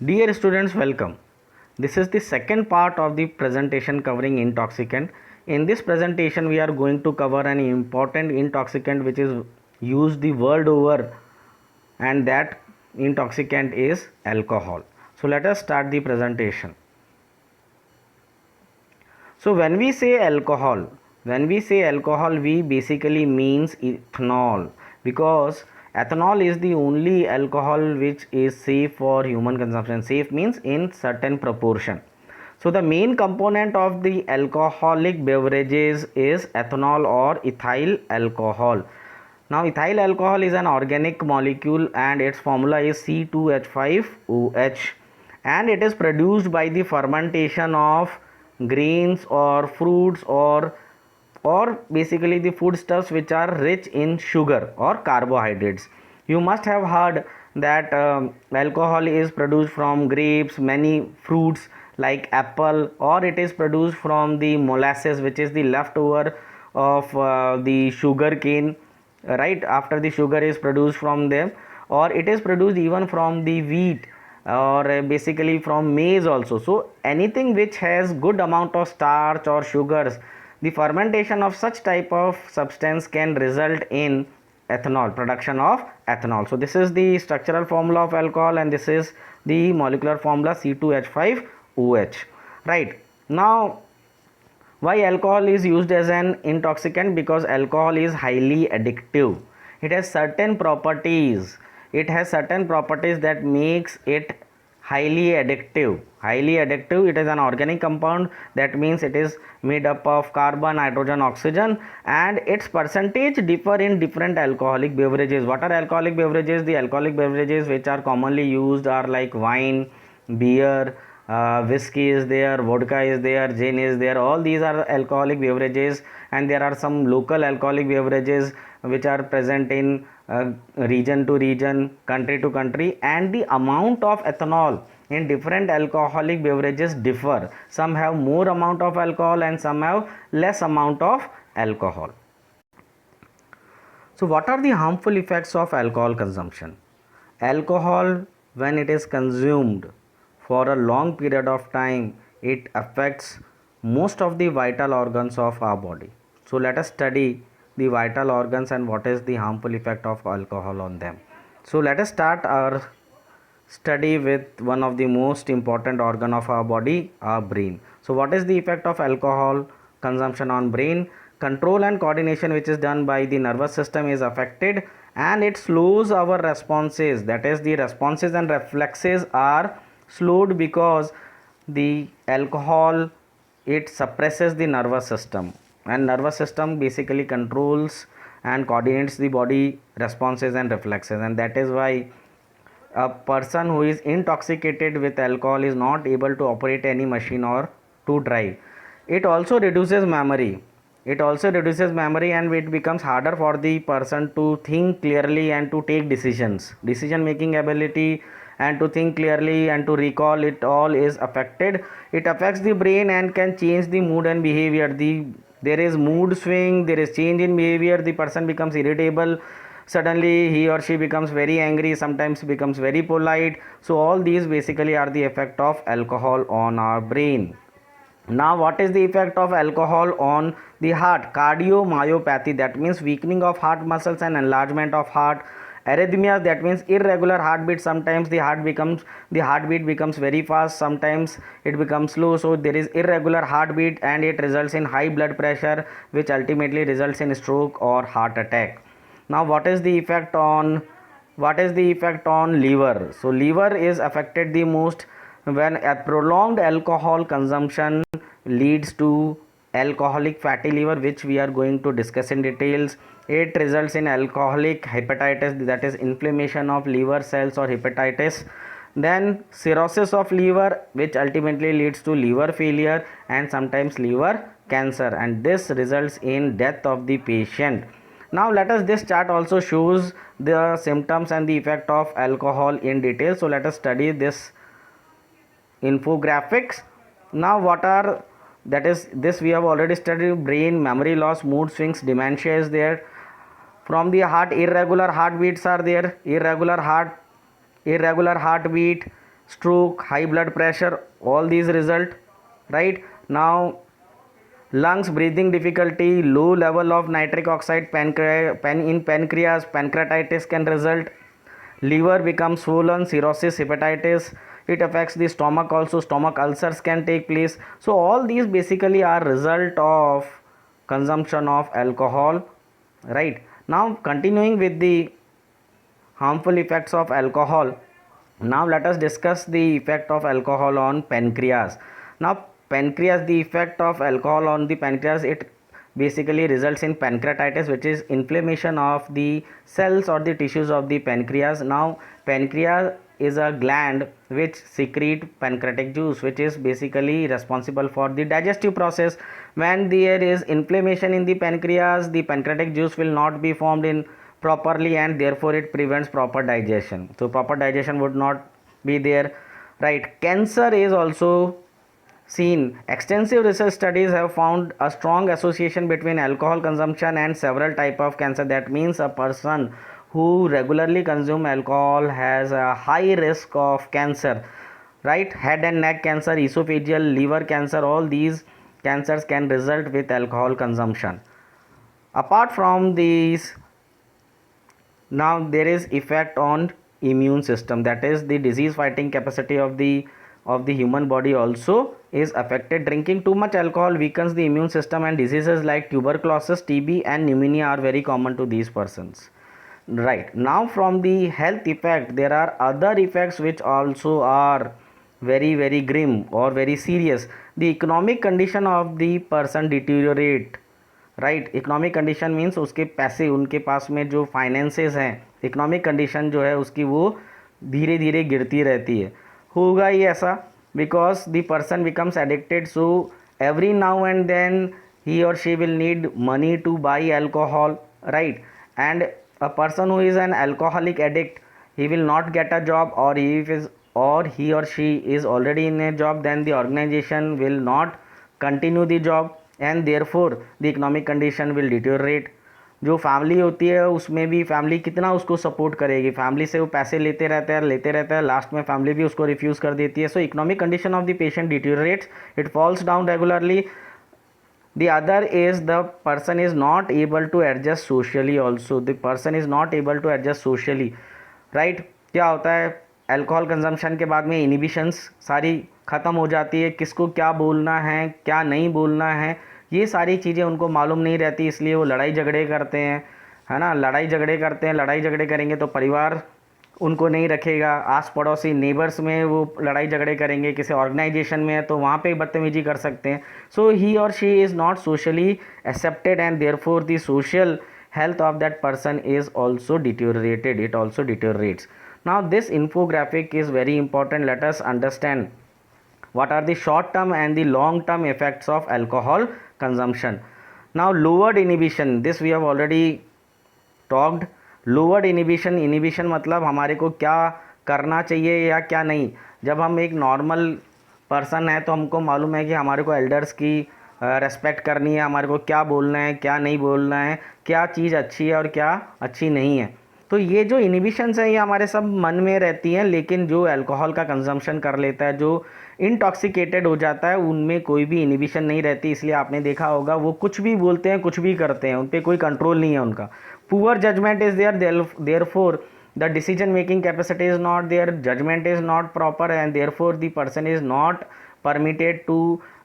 Dear students, welcome. This is the second part of the presentation covering intoxicant. In this presentation, we are going to cover an important intoxicant which is used the world over, and that intoxicant is alcohol. So let us start the presentation. So when we say alcohol, we basically means ethanol, because ethanol is the only alcohol which is safe for human consumption. Safe means in certain proportion. So the main component of the alcoholic beverages is ethanol or ethyl alcohol. Now ethyl alcohol is an organic molecule and its formula is C2H5OH, and it is produced by the fermentation of grains or fruits or basically the foodstuffs which are rich in sugar or carbohydrates. You must have heard that alcohol is produced from grapes, many fruits like apple, or it is produced from the molasses, which is the leftover of the sugar cane, right after the sugar is produced from them, or it is produced even from the wheat, or basically from maize also. So anything which has good amount of starch or sugars, the fermentation of such type of substance can result in ethanol, production of ethanol. So this is the structural formula of alcohol, and this is the molecular formula C2H5OH. Right now, why alcohol is used as an intoxicant? Because alcohol is highly addictive. It has certain properties. It has certain properties that makes it highly addictive. Highly addictive. It is an organic compound. That means it is made up of carbon, nitrogen, oxygen, and its percentage differ in different alcoholic beverages. What are alcoholic beverages? The alcoholic beverages which are commonly used are like wine, beer, whiskey is there, vodka is there, gin is there. All these are alcoholic beverages, and there are some local alcoholic beverages which are present in region to region, country to country, and the amount of ethanol in different alcoholic beverages differ. Some have more amount of alcohol and some have less amount of alcohol. So what are the harmful effects of alcohol consumption? Alcohol, when it is consumed for a long period of time, it affects most of the vital organs of our body. So let us study the vital organs and what is the harmful effect of alcohol on them. So let us start our study with one of the most important organ of our body, our brain. So what is the effect of alcohol consumption on brain? Control and coordination which is done by the nervous system is affected, and it slows our responses. That is, the responses and reflexes are slowed because the alcohol, it suppresses the nervous system, and nervous system basically controls and coordinates the body responses and reflexes, and that is why a person who is intoxicated with alcohol is not able to operate any machine or to drive. It also reduces memory. And it becomes harder for the person to think clearly and to take decisions. Decision making ability and to think clearly and to recall, it all is affected. It affects the brain and can change the mood and behavior. There is mood swing, there is change in behavior, the person becomes irritable, suddenly he or she becomes very angry, sometimes becomes very polite. So all these basically are the effect of alcohol on our brain. Now what is the effect of alcohol on the heart? Cardiomyopathy, that means weakening of heart muscles and enlargement of heart. Arrhythmias, that means irregular heartbeat. Sometimes the heartbeat becomes very fast, sometimes it becomes slow. So there is irregular heartbeat and it results in high blood pressure, which ultimately results in stroke or heart attack. Now what is the effect on liver? So liver is affected the most when a prolonged alcohol consumption leads to alcoholic fatty liver, which we are going to discuss in details. It results in alcoholic hepatitis, that is inflammation of liver cells or hepatitis. Then cirrhosis of liver, which ultimately leads to liver failure and sometimes liver cancer, and this results in death of the patient. Now this chart also shows the symptoms and the effect of alcohol in detail. So let us study this infographics. Now what are, that is, this we have already studied. Brain, memory loss, mood swings, dementia is there. From the heart, irregular heartbeats are there, irregular heartbeat, stroke, high blood pressure, all these result, right? Now lungs, breathing difficulty, low level of nitric oxide, in pancreas, pancreatitis can result. Liver becomes swollen, cirrhosis, hepatitis. It affects the stomach also, stomach ulcers can take place. So all these basically are result of consumption of alcohol, right? Now continuing with the harmful effects of alcohol, now let us discuss the effect of alcohol on pancreas. Now pancreas, the effect of alcohol on the pancreas, it basically results in pancreatitis, which is inflammation of the cells or the tissues of the pancreas. Now pancreas is a gland which secrete pancreatic juice, which is basically responsible for the digestive process. When there is inflammation in the pancreatic juice will not be formed in properly, and therefore it prevents proper digestion. So proper digestion would not be there, right? Cancer is also seen. Extensive research studies have found a strong association between alcohol consumption and several type of cancer. That means a person who regularly consume alcohol has a high risk of cancer, right? Head and neck cancer, esophageal, liver cancer, all these cancers can result with alcohol consumption. Apart from these, now there is effect on immune system, that is the disease fighting capacity of the human body also is affected. Drinking too much alcohol weakens the immune system, and diseases like tuberculosis, TB and pneumonia are very common to these persons, right? Now from the health effect, there are other effects which also are very grim or very serious. The economic condition of the person deteriorate, right. Economic condition means उसके पैसे, उनके पास में जो finances हैं, economic condition जो है उसकी वो धीरे धीरे गिरती रहती है. होगा ही ऐसा because the person becomes addicted, so every now and then he or she will need money to buy alcohol, right? And a person who is an alcoholic addict, he will not get a job, or he or she is already in a job, then the organization will not continue the job and therefore the economic condition will deteriorate. जो family होती है उसमें भी family कितना उसको support करेगी, family से वो पैसे लेते रहते हैं, लास्ट में फैमिली भी उसको रिफ्यूज़ कर देती है. So economic condition of the patient deteriorates, it falls down regularly. The other is the person is not able to adjust socially also. The person is not able to adjust socially, right? क्या होता है alcohol consumption के बाद में inhibitions सारी ख़त्म हो जाती है. किसको क्या बोलना है, क्या नहीं बोलना है, ये सारी चीज़ें उनको मालूम नहीं रहती, इसलिए वो लड़ाई झगड़े करते हैं, है ना? लड़ाई झगड़े करेंगे तो परिवार उनको नहीं रखेगा, आस पड़ोसी नेबर्स में वो लड़ाई झगड़े करेंगे, किसी ऑर्गेनाइजेशन में है तो वहाँ पे बदतमीजी कर सकते हैं. सो ही or she is not socially accepted and therefore the social health of that person is also deteriorated, it also deteriorates. Now this infographic is very important. Let us understand what are the short term and the long term effects of alcohol consumption. Now lowered inhibition, this we have already talked. Lowered inhibition मतलब हमारे को क्या करना चाहिए या क्या नहीं. जब हम एक नॉर्मल पर्सन है तो हमको मालूम है कि हमारे को एल्डर्स की रेस्पेक्ट करनी है, हमारे को क्या बोलना है, क्या नहीं बोलना है, क्या चीज़ अच्छी है और क्या अच्छी नहीं है. तो ये जो इनिबिशंस है ये हमारे सब मन में रहती हैं, लेकिन जो अल्कोहल का कंजम्पशन कर लेता है, जो इंटॉक्सिकेटेड हो जाता है, उनमें कोई भी इनिबिशन नहीं रहती. इसलिए आपने देखा होगा वो कुछ भी बोलते हैं, कुछ भी करते हैं, उन पर कोई कंट्रोल नहीं है उनका. Poor judgement is therefore the decision making capacity is not there, judgment is not proper, and therefore the person is not permitted to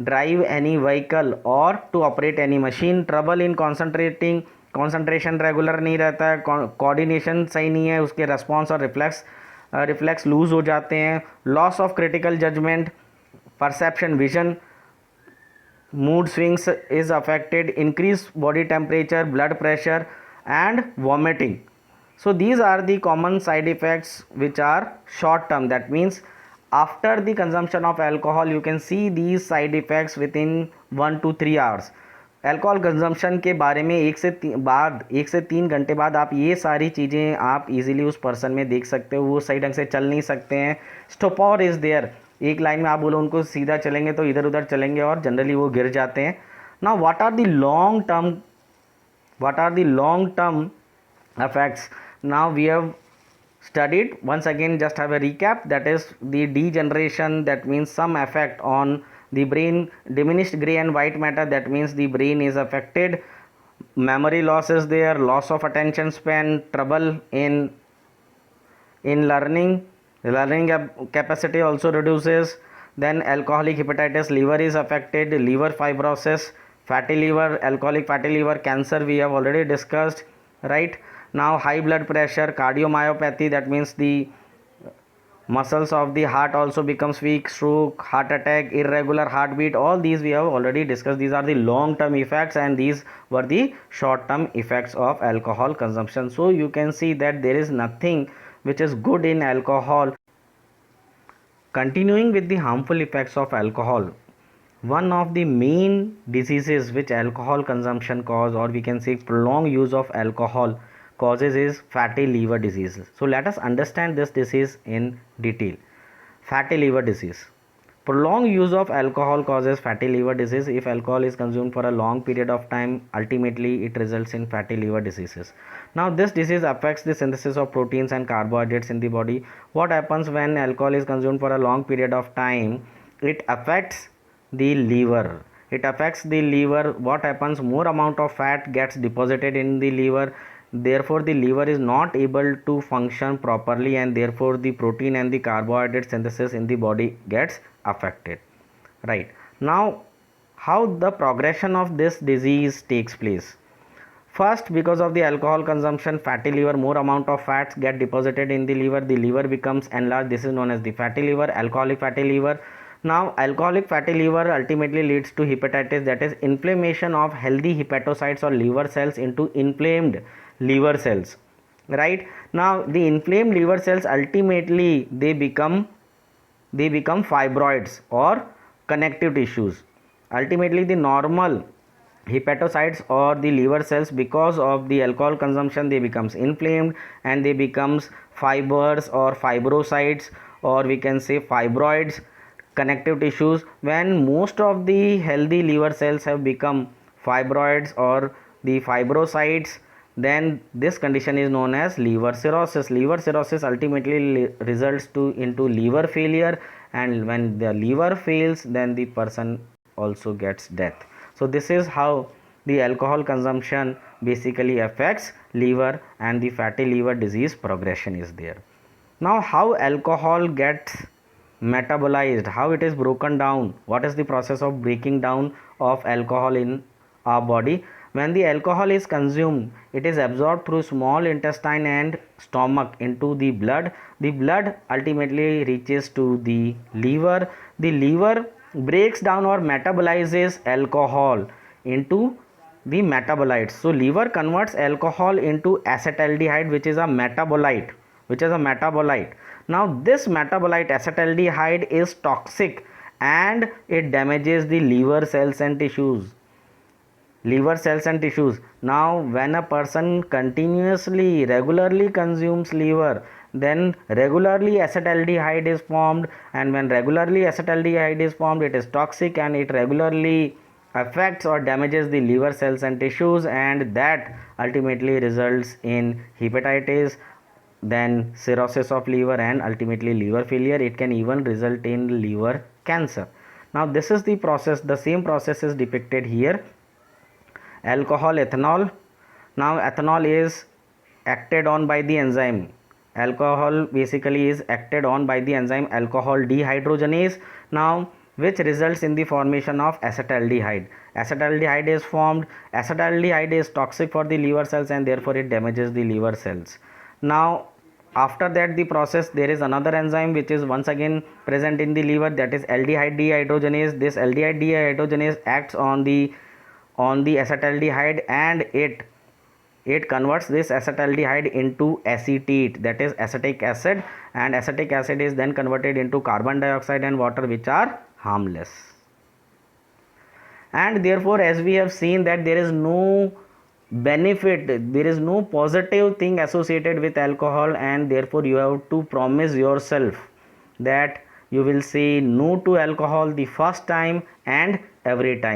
drive any vehicle or to operate any machine. trouble in concentration regular नहीं रहता है, coordination सही नहीं है, उसके response और reflex loose हो जाते हैं, loss of critical judgement, perception, vision, mood swings is affected, increase body temperature, blood pressure and vomiting. So these are the common side effects which are short term. That means after the consumption of alcohol you can see these side effects within 1 to 3 hours. Alcohol consumption के बारे में 1 से 3 घंटे बाद आप ये सारी चीज़ें आप इजीली उस पर्सन में देख सकते हो. वो सही ढंग से चल नहीं सकते हैं, स्टॉपर इज़ देयर, एक लाइन में आप बोलो उनको सीधा चलेंगे तो इधर उधर चलेंगे और जनरली वो गिर जाते हैं. Now what are the long term effects? Now we have studied. Once again, just have a recap, that is the degeneration, that means some effect on the brain, diminished gray and white matter, that means the brain is affected, memory loss is there, loss of attention span, trouble in learning capacity also reduces. Then alcoholic hepatitis, liver is affected, liver fibrosis, fatty liver, alcoholic fatty liver, cancer we have already discussed, right? Now high blood pressure, cardiomyopathy, that means the muscles of the heart also becomes weak, stroke, heart attack, irregular heartbeat, all these we have already discussed. These are the long term effects and these were the short term effects of alcohol consumption. So you can see that there is nothing which is good in alcohol. Continuing with the harmful effects of alcohol, one of the main diseases which alcohol consumption cause, or we can say prolonged use of alcohol causes, is fatty liver disease. So let us understand this disease in detail. Fatty liver disease. Prolonged use of alcohol causes fatty liver disease. If alcohol is consumed for a long period of time, ultimately it results in fatty liver diseases. Now this disease affects the synthesis of proteins and carbohydrates in the body. What happens when alcohol is consumed for a long period of time? It affects the liver. It affects the liver. What happens? More amount of fat gets deposited in the liver, therefore the liver is not able to function properly, and therefore the protein and the carbohydrate synthesis in the body gets affected. Right. Now how the progression of this disease takes place? First, because of the alcohol consumption, fatty liver, more amount of fats get deposited in the liver becomes enlarged. This is known as the fatty liver, alcoholic fatty liver. Now alcoholic fatty liver ultimately leads to hepatitis, that is inflammation of healthy hepatocytes or liver cells into inflamed liver cells. Right. Now the inflamed liver cells ultimately they become fibroids or connective tissues. Ultimately the normal hepatocytes or the liver cells, because of the alcohol consumption, they becomes inflamed and they becomes fibers or fibrocytes, or we can say fibroids, connective tissues. When most of the healthy liver cells have become fibroids or the fibrocytes, then this condition is known as liver cirrhosis. Liver cirrhosis ultimately results into liver failure, and when the liver fails, then the person also gets death. So this is how the alcohol consumption basically affects liver, and the fatty liver disease progression is there. Now how alcohol gets metabolized, how it is broken down, what is the process of breaking down of alcohol in our body? When the alcohol is consumed, it is absorbed through small intestine and stomach into the blood. The blood ultimately reaches to the liver. The liver breaks down or metabolizes alcohol into the metabolites. So liver converts alcohol into acetaldehyde, which is a metabolite. Now this metabolite acetaldehyde is toxic and it damages the liver cells and tissues. Now when a person continuously regularly consumes liver, then regularly acetaldehyde is formed, and when regularly acetaldehyde is formed, it is toxic and it regularly affects or damages the liver cells and tissues, and that ultimately results in hepatitis, then cirrhosis of liver, and ultimately liver failure. It can even result in liver cancer. Now this is the process. The same process is depicted here. Alcohol, ethanol. Now ethanol is acted on by the enzyme. Alcohol basically is acted on by the enzyme alcohol dehydrogenase, now which results in the formation of acetaldehyde. Acetaldehyde is formed. Acetaldehyde is toxic for the liver cells and therefore it damages the liver cells. Now after that the process, there is another enzyme which is once again present in the liver, that is aldehyde dehydrogenase. This aldehyde dehydrogenase acts on the acetaldehyde, and it converts this acetaldehyde into acetate, that is acetic acid, and acetic acid is then converted into carbon dioxide and water, which are harmless. And therefore, as we have seen that there is no benefit, there is no positive thing associated with alcohol, and therefore you have to promise yourself that you will say no to alcohol the first time and every time.